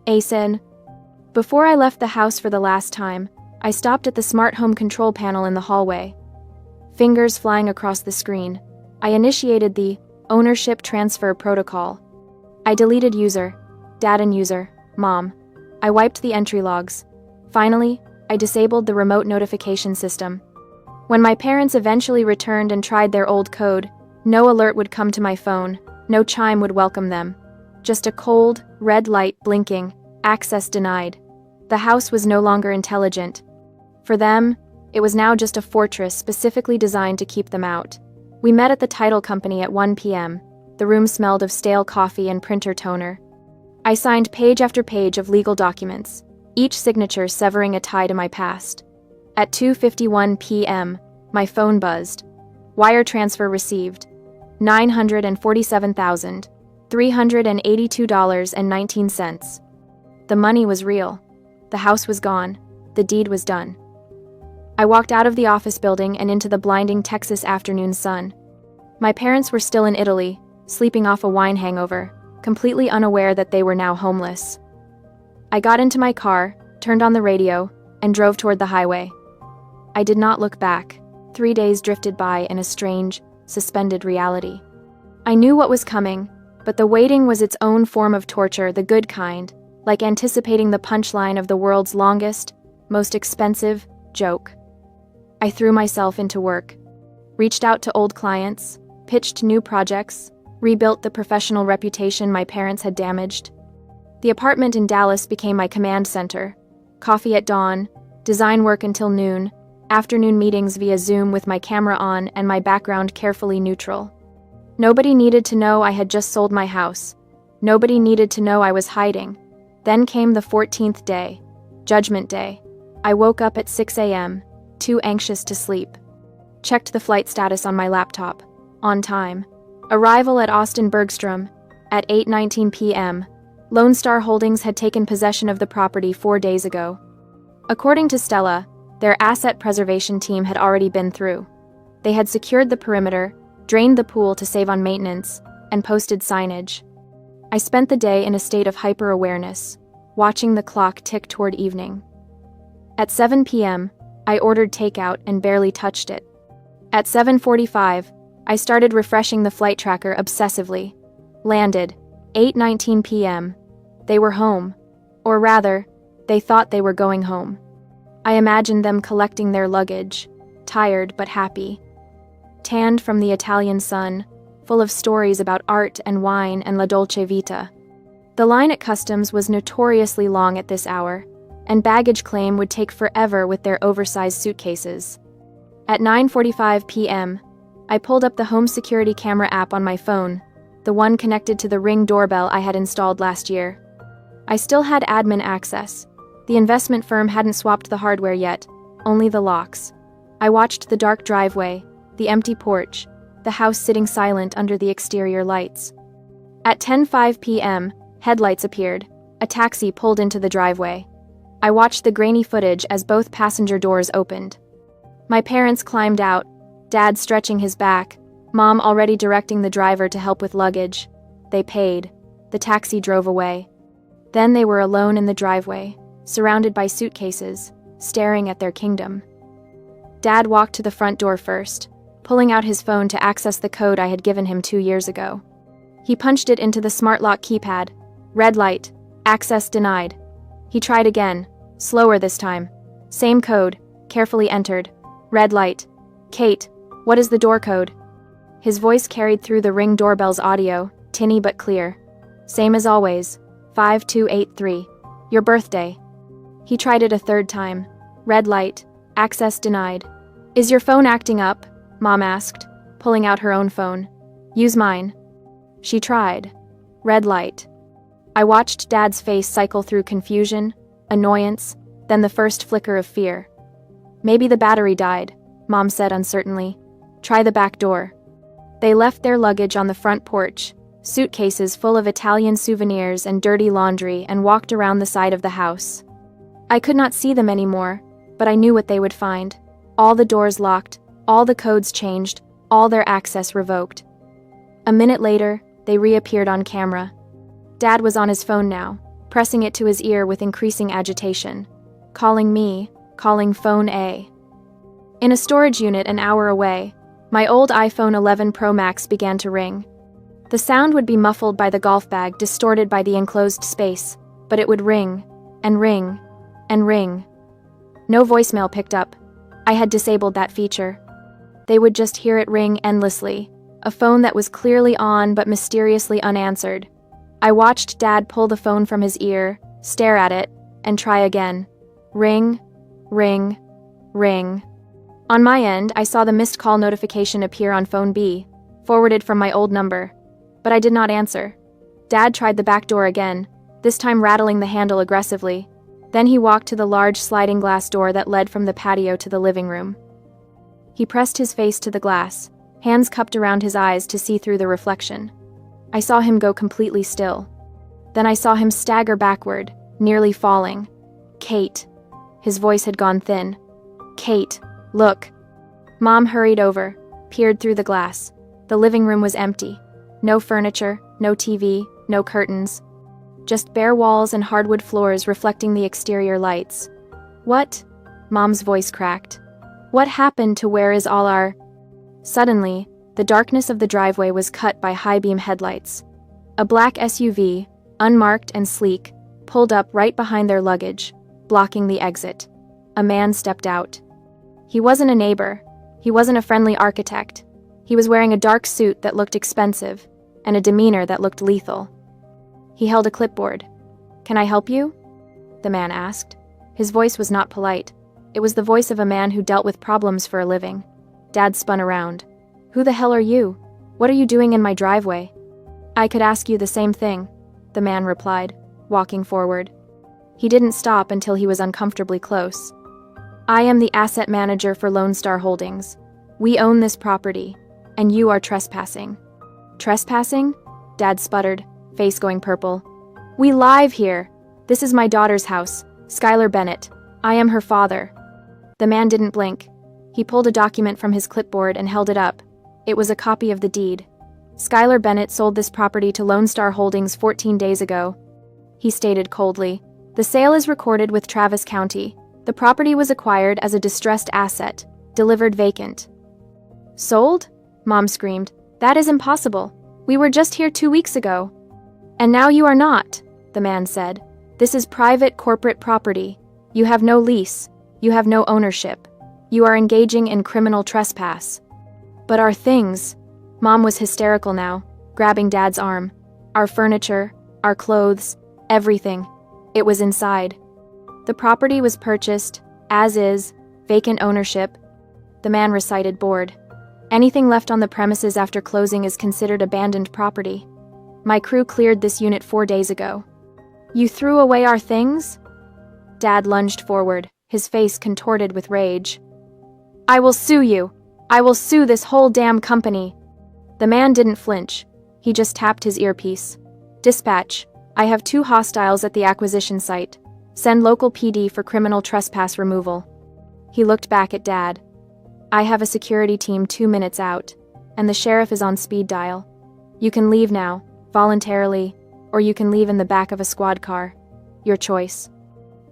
ASIN." Before I left the house for the last time, I stopped at the smart home control panel in the hallway. Fingers flying across the screen, I initiated the ownership transfer protocol. I deleted user, dad and user, mom. I wiped the entry logs. Finally, I disabled the remote notification system. When my parents eventually returned and tried their old code, no alert would come to my phone, no chime would welcome them. Just a cold, red light blinking, access denied. The house was no longer intelligent. For them, it was now just a fortress specifically designed to keep them out. We met at the title company at 1 p.m. The room smelled of stale coffee and printer toner. I signed page after page of legal documents, each signature severing a tie to my past. At 2:51 p.m., my phone buzzed. Wire transfer received. $947,382.19. The money was real. The house was gone. The deed was done. I walked out of the office building and into the blinding Texas afternoon sun. My parents were still in Italy, sleeping off a wine hangover, completely unaware that they were now homeless. I got into my car, turned on the radio, and drove toward the highway. I did not look back. 3 days drifted by in a strange, suspended reality. I knew what was coming, but the waiting was its own form of torture, the good kind, like anticipating the punchline of the world's longest, most expensive joke. I threw myself into work, reached out to old clients, pitched new projects, rebuilt the professional reputation my parents had damaged. The apartment in Dallas became my command center. Coffee at dawn, design work until noon, afternoon meetings via Zoom with my camera on and my background carefully neutral. Nobody needed to know I had just sold my house. Nobody needed to know I was hiding. Then came the 14th day, Judgment Day. I woke up at 6 a.m., too anxious to sleep. Checked the flight status on my laptop. On time. Arrival at Austin Bergstrom at 8:19 p.m. Lone Star Holdings had taken possession of the property 4 days ago. According to Stella, their asset preservation team had already been through. They had secured the perimeter, drained the pool to save on maintenance, and posted signage. I spent the day in a state of hyper-awareness, watching the clock tick toward evening. At 7 p.m., I ordered takeout and barely touched it. At 7:45, I started refreshing the flight tracker obsessively. Landed, 8:19 p.m. They were home. Or rather, they thought they were going home. I imagined them collecting their luggage, tired but happy. Tanned from the Italian sun, full of stories about art and wine and la dolce vita. The line at customs was notoriously long at this hour, and baggage claim would take forever with their oversized suitcases. At 9:45 p.m., I pulled up the home security camera app on my phone, the one connected to the Ring doorbell I had installed last year. I still had admin access, The investment firm hadn't swapped the hardware yet, only the locks. I watched the dark driveway, the empty porch, the house sitting silent under the exterior lights. At 10:05 p.m., headlights appeared. A taxi pulled into the driveway. I watched the grainy footage as both passenger doors opened. My parents climbed out, Dad stretching his back, Mom already directing the driver to help with luggage. They paid. The taxi drove away. Then they were alone in the driveway, surrounded by suitcases, staring at their kingdom. Dad walked to the front door first, pulling out his phone to access the code I had given him 2 years ago. He punched it into the smart lock keypad. Red light. Access denied. He tried again, slower this time. Same code, carefully entered. Red light. Kate, what is the door code? His voice carried through the Ring doorbell's audio, tinny but clear. Same as always, 5283. Your birthday. He tried it a third time. Red light. Access denied. Is your phone acting up? Mom asked, pulling out her own phone. Use mine. She tried. Red light. I watched Dad's face cycle through confusion, annoyance, then the first flicker of fear. Maybe the battery died, Mom said uncertainly. Try the back door. They left their luggage on the front porch, suitcases full of Italian souvenirs and dirty laundry, and walked around the side of the house. I could not see them anymore, but I knew what they would find. All the doors locked, all the codes changed, all their access revoked. A minute later, they reappeared on camera. Dad was on his phone now, pressing it to his ear with increasing agitation. Calling me, calling phone A. In a storage unit an hour away, my old iPhone 11 Pro Max began to ring. The sound would be muffled by the golf bag, distorted by the enclosed space, but it would ring, and ring, and ring. No voicemail picked up. I had disabled that feature. They would just hear it ring endlessly, a phone that was clearly on but mysteriously unanswered. I watched Dad pull the phone from his ear, stare at it, and try again. Ring, ring, ring. On my end, I saw the missed call notification appear on phone B, forwarded from my old number, but I did not answer. Dad tried the back door again, this time rattling the handle aggressively. Then he walked to the large sliding glass door that led from the patio to the living room. He pressed his face to the glass, hands cupped around his eyes to see through the reflection. I saw him go completely still. Then I saw him stagger backward, nearly falling. Kate. His voice had gone thin. Kate, look. Mom hurried over, peered through the glass. The living room was empty. No furniture, no TV, no curtains. Just bare walls and hardwood floors reflecting the exterior lights. What? Mom's voice cracked. What happened to where is all our... Suddenly, the darkness of the driveway was cut by high-beam headlights. A black SUV, unmarked and sleek, pulled up right behind their luggage, blocking the exit. A man stepped out. He wasn't a neighbor. He wasn't a friendly architect. He was wearing a dark suit that looked expensive, and a demeanor that looked lethal. He held a clipboard. "Can I help you?" the man asked. His voice was not polite. It was the voice of a man who dealt with problems for a living. Dad spun around. "Who the hell are you? What are you doing in my driveway?" "I could ask you the same thing," the man replied, walking forward. He didn't stop until he was uncomfortably close. "I am the asset manager for Lone Star Holdings. We own this property, and you are trespassing." "Trespassing?" Dad sputtered, face going purple. "We live here. This is my daughter's house, Skylar Bennett. I am her father." The man didn't blink. He pulled a document from his clipboard and held it up. It was a copy of the deed. Skylar Bennett sold this property to Lone Star Holdings 14 days ago. He stated coldly, "The sale is recorded with Travis County. The property was acquired as a distressed asset, delivered vacant." "Sold?" Mom screamed. "That is impossible. We were just here 2 weeks ago." "And now you are not," the man said. "This is private corporate property. You have no lease. You have no ownership. You are engaging in criminal trespass." "But our things..." Mom was hysterical now, grabbing Dad's arm. "Our furniture, our clothes, everything. It was inside." "The property was purchased, as is, vacant ownership," the man recited, bored. "Anything left on the premises after closing is considered abandoned property. My crew cleared this unit 4 days ago." "You threw away our things?" Dad lunged forward, his face contorted with rage. "I will sue you! I will sue this whole damn company!" The man didn't flinch. He just tapped his earpiece. "Dispatch, I have 2 hostiles at the acquisition site. Send local PD for criminal trespass removal." He looked back at Dad. "I have a security team 2 minutes out, and the sheriff is on speed dial. You can leave now, voluntarily, or you can leave in the back of a squad car. Your choice."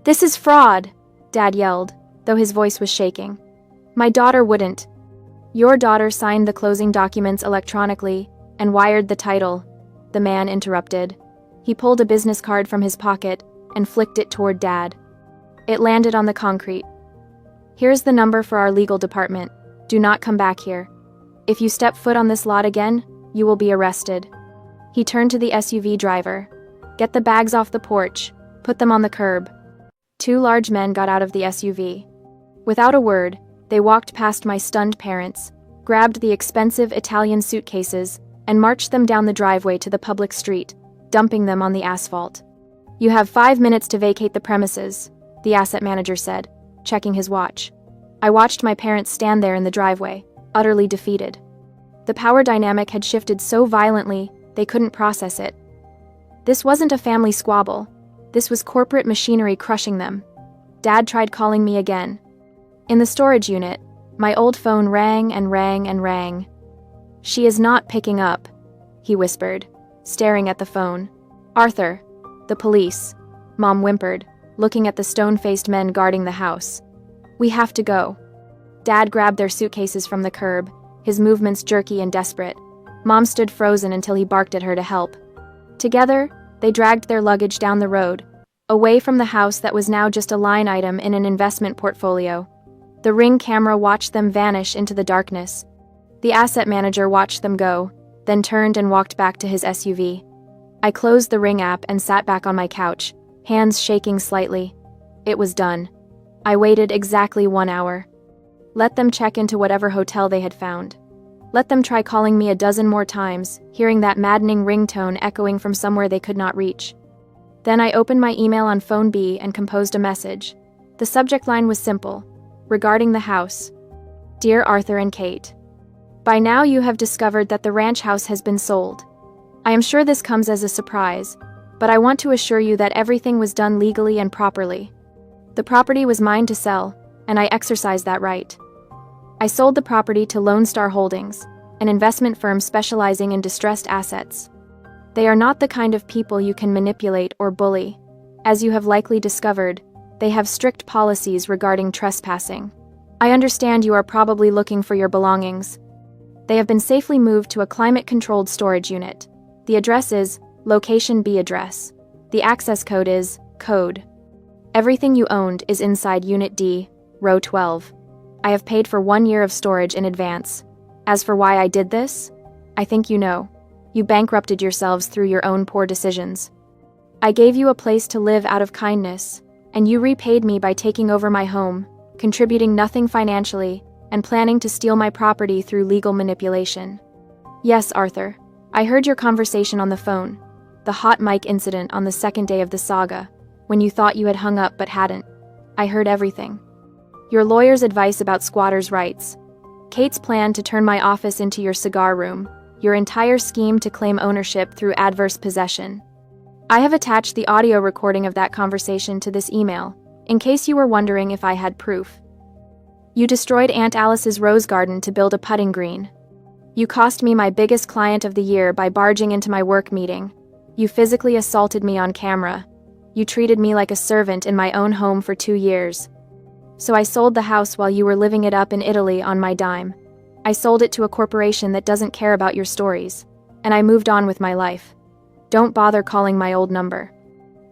"This is fraud!" Dad yelled, though his voice was shaking. "My daughter wouldn't." "Your daughter signed the closing documents electronically and wired the title," the man interrupted. He pulled a business card from his pocket and flicked it toward Dad. It landed on the concrete. "Here's the number for our legal department. Do not come back here. If you step foot on this lot again, you will be arrested." He turned to the SUV driver. "Get the bags off the porch. Put them on the curb." 2 large men got out of the SUV. Without a word, they walked past my stunned parents, grabbed the expensive Italian suitcases, and marched them down the driveway to the public street, dumping them on the asphalt. "You have 5 minutes to vacate the premises," the asset manager said, checking his watch. I watched my parents stand there in the driveway, utterly defeated. The power dynamic had shifted so violently, they couldn't process it. This wasn't a family squabble. This was corporate machinery crushing them. Dad tried calling me again. In the storage unit, my old phone rang and rang and rang. "She is not picking up," he whispered, staring at the phone. "Arthur, the police," Mom whimpered, looking at the stone-faced men guarding the house. "We have to go." Dad grabbed their suitcases from the curb, his movements jerky and desperate. Mom stood frozen until he barked at her to help. Together, they dragged their luggage down the road, away from the house that was now just a line item in an investment portfolio. The Ring camera watched them vanish into the darkness. The asset manager watched them go, then turned and walked back to his SUV. I closed the Ring app and sat back on my couch, hands shaking slightly. It was done. I waited exactly 1 hour. Let them check into whatever hotel they had found. Let them try calling me a dozen more times, hearing that maddening ringtone echoing from somewhere they could not reach. Then I opened my email on phone B and composed a message. The subject line was simple: regarding the house. Dear Arthur and Kate. By now you have discovered that the ranch house has been sold. I am sure this comes as a surprise, but I want to assure you that everything was done legally and properly. The property was mine to sell, and I exercised that right. I sold the property to Lone Star Holdings, an investment firm specializing in distressed assets. They are not the kind of people you can manipulate or bully. As you have likely discovered, they have strict policies regarding trespassing. I understand you are probably looking for your belongings. They have been safely moved to a climate-controlled storage unit. The address is Location B address. The access code is Code. Everything you owned is inside Unit D, Row 12. I have paid for 1 year of storage in advance. As for why I did this, I think you know. You bankrupted yourselves through your own poor decisions. I gave you a place to live out of kindness, and you repaid me by taking over my home, contributing nothing financially, and planning to steal my property through legal manipulation. Yes, Arthur, I heard your conversation on the phone, the hot mic incident on the 2nd day of the saga, when you thought you had hung up but hadn't. I heard everything. Your lawyer's advice about squatters' rights, Kate's plan to turn my office into your cigar room, your entire scheme to claim ownership through adverse possession. I have attached the audio recording of that conversation to this email, in case you were wondering if I had proof. You destroyed Aunt Alice's rose garden to build a putting green. You cost me my biggest client of the year by barging into my work meeting. You physically assaulted me on camera. You treated me like a servant in my own home for 2 years. So I sold the house while you were living it up in Italy on my dime. I sold it to a corporation that doesn't care about your stories, and I moved on with my life. Don't bother calling my old number.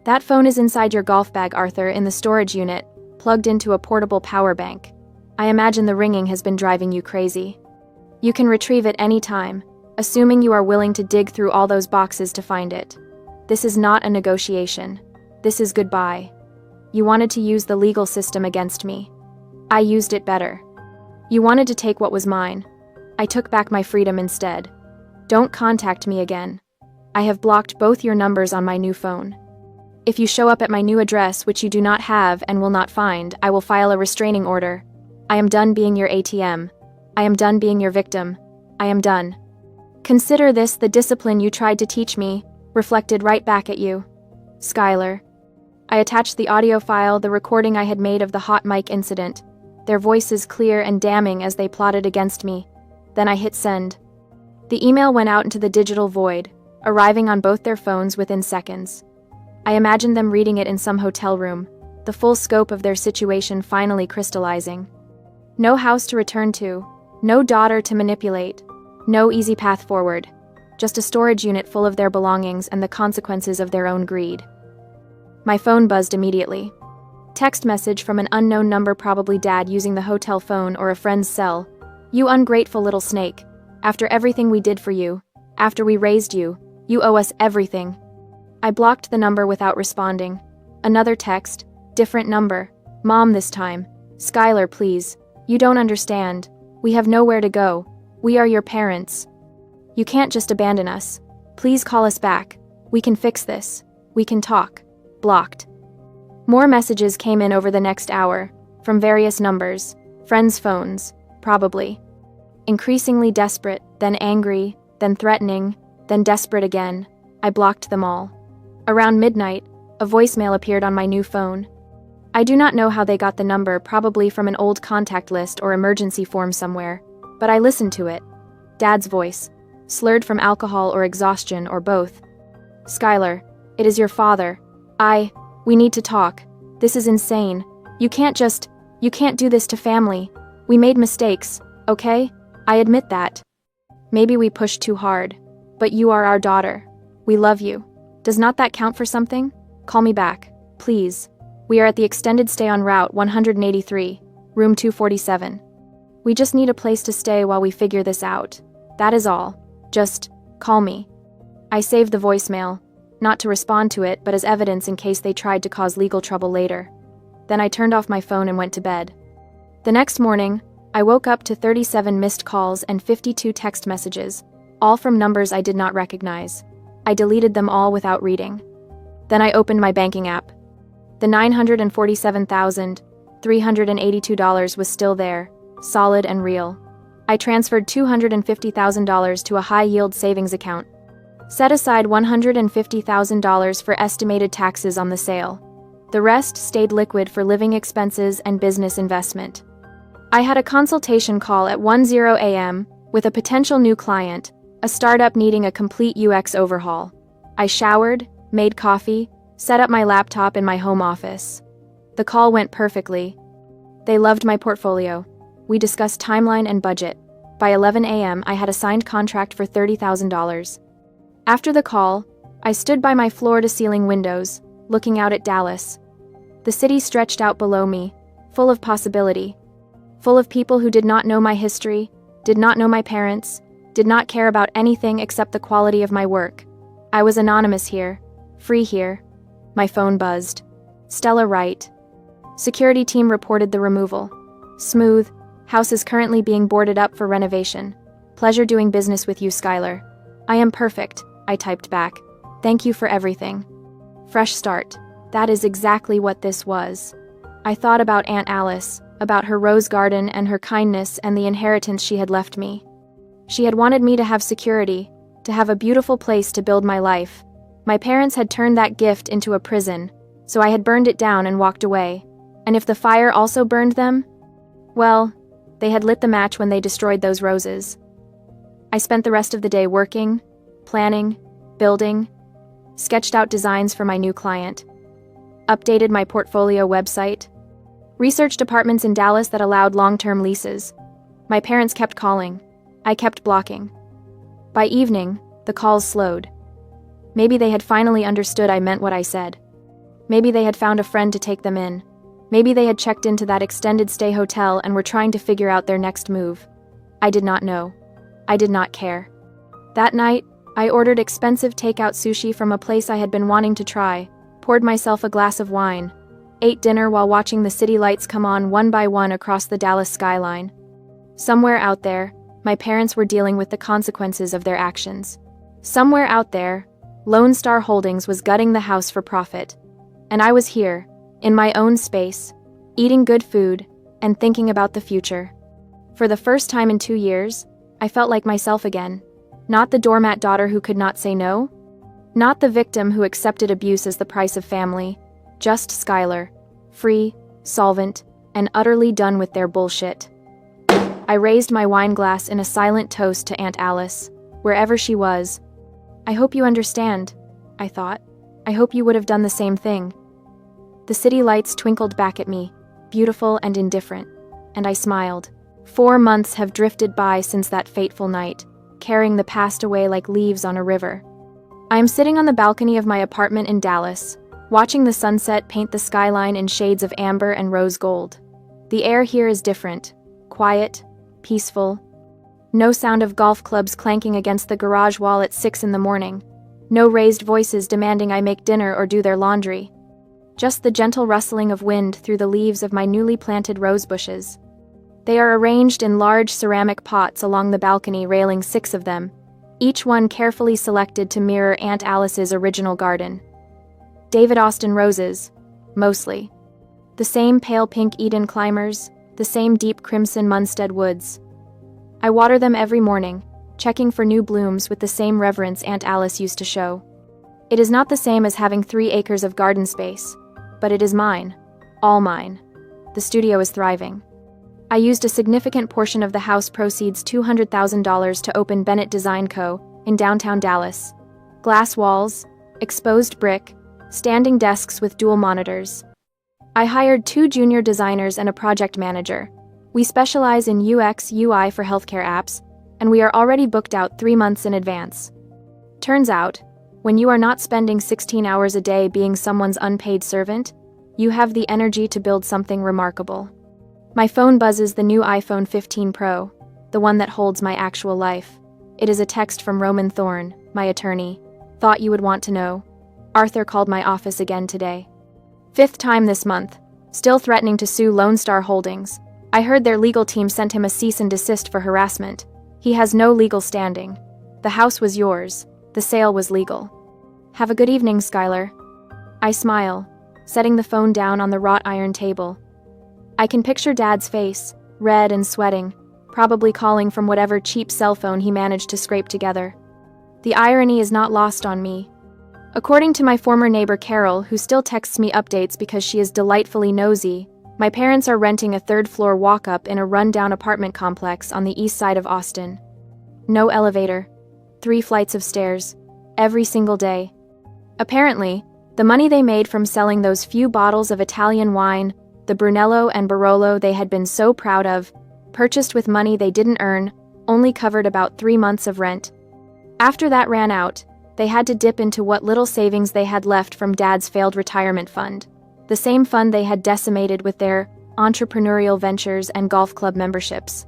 That phone is inside your golf bag, Arthur, in the storage unit, plugged into a portable power bank. I imagine the ringing has been driving you crazy. You can retrieve it any time, assuming you are willing to dig through all those boxes to find it. This is not a negotiation. This is goodbye. You wanted to use the legal system against me. I used it better. You wanted to take what was mine. I took back my freedom instead. Don't contact me again. I have blocked both your numbers on my new phone. If you show up at my new address, which you do not have and will not find, I will file a restraining order. I am done being your ATM. I am done being your victim. I am done. Consider this the discipline you tried to teach me, reflected right back at you. Skylar. I attached the audio file, the recording I had made of the hot mic incident, their voices clear and damning as they plotted against me. Then I hit send. The email went out into the digital void, arriving on both their phones within seconds. I imagined them reading it in some hotel room, the full scope of their situation finally crystallizing. No house to return to, no daughter to manipulate, no easy path forward, just a storage unit full of their belongings and the consequences of their own greed. My phone buzzed immediately. Text message from an unknown number, probably Dad using the hotel phone or a friend's cell. You ungrateful little snake. After everything we did for you, after we raised you, you owe us everything. I blocked the number without responding. Another text, different number. Mom this time. Skylar, please. You don't understand. We have nowhere to go. We are your parents. You can't just abandon us. Please call us back. We can fix this. We can talk. Blocked. More messages came in over the next hour, from various numbers, friends' phones, probably. Increasingly desperate, then angry, then threatening, then desperate again. I blocked them all. Around midnight, a voicemail appeared on my new phone. I do not know how they got the number, probably from an old contact list or emergency form somewhere, but I listened to it. Dad's voice, slurred from alcohol or exhaustion or both. Skylar, it is your father. We need to talk. This is insane. You can't do this to family. We made mistakes, okay? I admit that. Maybe we pushed too hard. But you are our daughter. We love you. Does not that count for something? Call me back, please. We are at the extended stay on Route 183, room 247. We just need a place to stay while we figure this out. That is all. Just call me. I saved the voicemail, not to respond to it, but as evidence in case they tried to cause legal trouble later. Then I turned off my phone and went to bed. The next morning, I woke up to 37 missed calls and 52 text messages, all from numbers I did not recognize. I deleted them all without reading. Then I opened my banking app. The $947,382 was still there, solid and real. I transferred $250,000 to a high-yield savings account. Set aside $150,000 for estimated taxes on the sale. The rest stayed liquid for living expenses and business investment. I had a consultation call at 10 a.m. with a potential new client, a startup needing a complete UX overhaul. I showered, made coffee, set up my laptop in my home office. The call went perfectly. They loved my portfolio. We discussed timeline and budget. By 11 a.m., I had a signed contract for $30,000. After the call, I stood by my floor-to-ceiling windows, looking out at Dallas. The city stretched out below me, full of possibility, full of people who did not know my history, did not know my parents, did not care about anything except the quality of my work. I was anonymous here, free here. My phone buzzed. Stella Wright. Security team reported the removal. Smooth. House is currently being boarded up for renovation. Pleasure doing business with you, Skylar. I am perfect, I typed back. Thank you for everything. Fresh start. That is exactly what this was. I thought about Aunt Alice, about her rose garden and her kindness and the inheritance she had left me. She had wanted me to have security, to have a beautiful place to build my life. My parents had turned that gift into a prison, so I had burned it down and walked away. And if the fire also burned them? Well, they had lit the match when they destroyed those roses. I spent the rest of the day working, planning, building, sketched out designs for my new client, updated my portfolio website, researched apartments in Dallas that allowed long-term leases. My parents kept calling. I kept blocking. By evening, the calls slowed. Maybe they had finally understood I meant what I said. Maybe they had found a friend to take them in. Maybe they had checked into that extended stay hotel and were trying to figure out their next move. I did not know. I did not care. That night, I ordered expensive takeout sushi from a place I had been wanting to try, poured myself a glass of wine, ate dinner while watching the city lights come on one by one across the Dallas skyline. Somewhere out there, my parents were dealing with the consequences of their actions. Somewhere out there, Lone Star Holdings was gutting the house for profit, And I was here, in my own space, eating good food, and thinking about the future. For the first time in 2 years, I felt like myself again. Not the doormat daughter who could not say no. Not the victim who accepted abuse as the price of family. Just Skylar. Free, solvent, and utterly done with their bullshit. I raised my wine glass in a silent toast to Aunt Alice, wherever she was. I hope you understand, I thought. I hope you would have done the same thing. The city lights twinkled back at me, beautiful and indifferent, and I smiled. 4 months have drifted by since that fateful night, carrying the past away like leaves on a river. I am sitting on the balcony of my apartment in Dallas, watching the sunset paint the skyline in shades of amber and rose gold. The air here is different, quiet, peaceful. No sound of golf clubs clanking against the garage wall at 6 in the morning. No raised voices demanding I make dinner or do their laundry. Just the gentle rustling of wind through the leaves of my newly planted rose bushes. They are arranged in large ceramic pots along the balcony railing, 6 of them, each one carefully selected to mirror Aunt Alice's original garden. David Austin roses, mostly. The same pale pink Eden climbers, the same deep crimson Munstead woods. I water them every morning, checking for new blooms with the same reverence Aunt Alice used to show. It is not the same as having 3 acres of garden space, but it is mine, all mine. The studio is thriving. I used a significant portion of the house proceeds $200,000 to open Bennett Design Co. in downtown Dallas. Glass walls, exposed brick, standing desks with dual monitors. I hired 2 junior designers and a project manager. We specialize in UX, UI for healthcare apps, and we are already booked out 3 months in advance. Turns out, when you are not spending 16 hours a day being someone's unpaid servant, you have the energy to build something remarkable. My phone buzzes the new iPhone 15 Pro, the one that holds my actual life. It is a text from Roman Thorne, my attorney. Thought you would want to know. Arthur called my office again today. 5th time this month, still threatening to sue Lone Star Holdings. I heard their legal team sent him a cease and desist for harassment. He has no legal standing. The house was yours. The sale was legal. Have a good evening, Skylar. I smile, setting the phone down on the wrought iron table. I can picture Dad's face, red and sweating, probably calling from whatever cheap cell phone he managed to scrape together. The irony is not lost on me. According to my former neighbor Carol, who still texts me updates because she is delightfully nosy, my parents are renting a 3rd-floor walk-up in a run-down apartment complex on the east side of Austin. No elevator. 3 flights of stairs. Every single day. Apparently, the money they made from selling those few bottles of Italian wine, the Brunello and Barolo they had been so proud of, purchased with money they didn't earn, only covered about 3 months of rent. After that ran out, they had to dip into what little savings they had left from Dad's failed retirement fund, the same fund they had decimated with their entrepreneurial ventures and golf club memberships.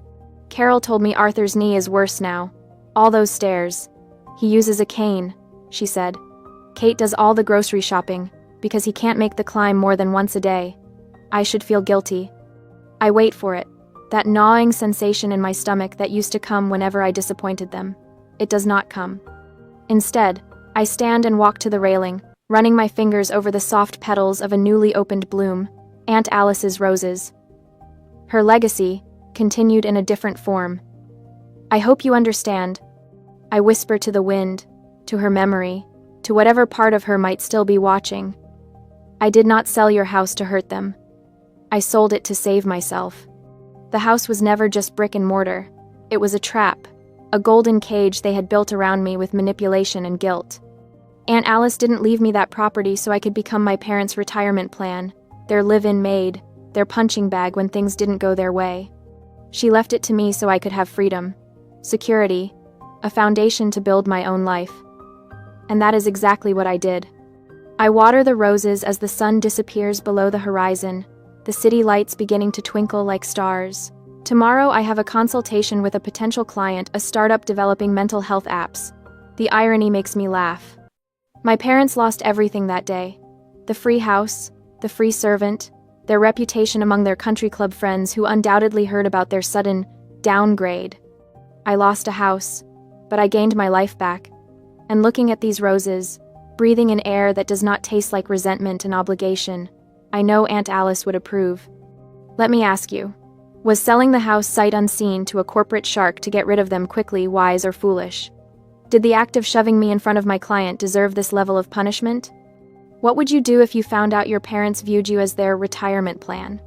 Carol told me Arthur's knee is worse now. All those stairs. He uses a cane, she said. Kate does all the grocery shopping, because he can't make the climb more than once a day. I should feel guilty. I wait for it, that gnawing sensation in my stomach that used to come whenever I disappointed them. It does not come. Instead, I stand and walk to the railing, running my fingers over the soft petals of a newly opened bloom, Aunt Alice's roses. Her legacy continued in a different form. I hope you understand. I whisper to the wind, to her memory, to whatever part of her might still be watching. I did not sell your house to hurt them. I sold it to save myself. The house was never just brick and mortar. It was a trap, a golden cage they had built around me with manipulation and guilt. Aunt Alice didn't leave me that property so I could become my parents' retirement plan, their live-in maid, their punching bag when things didn't go their way. She left it to me so I could have freedom, security, a foundation to build my own life. And that is exactly what I did. I water the roses as the sun disappears below the horizon, the city lights beginning to twinkle like stars. Tomorrow I have a consultation with a potential client, a startup developing mental health apps. The irony makes me laugh. My parents lost everything that day. The free house, the free servant, their reputation among their country club friends who undoubtedly heard about their sudden downgrade. I lost a house, but I gained my life back. And looking at these roses, breathing in air that does not taste like resentment and obligation. I know Aunt Alice would approve. Let me ask you, was selling the house sight unseen to a corporate shark to get rid of them quickly wise or foolish? Did the act of shoving me in front of my client deserve this level of punishment? What would you do if you found out your parents viewed you as their retirement plan?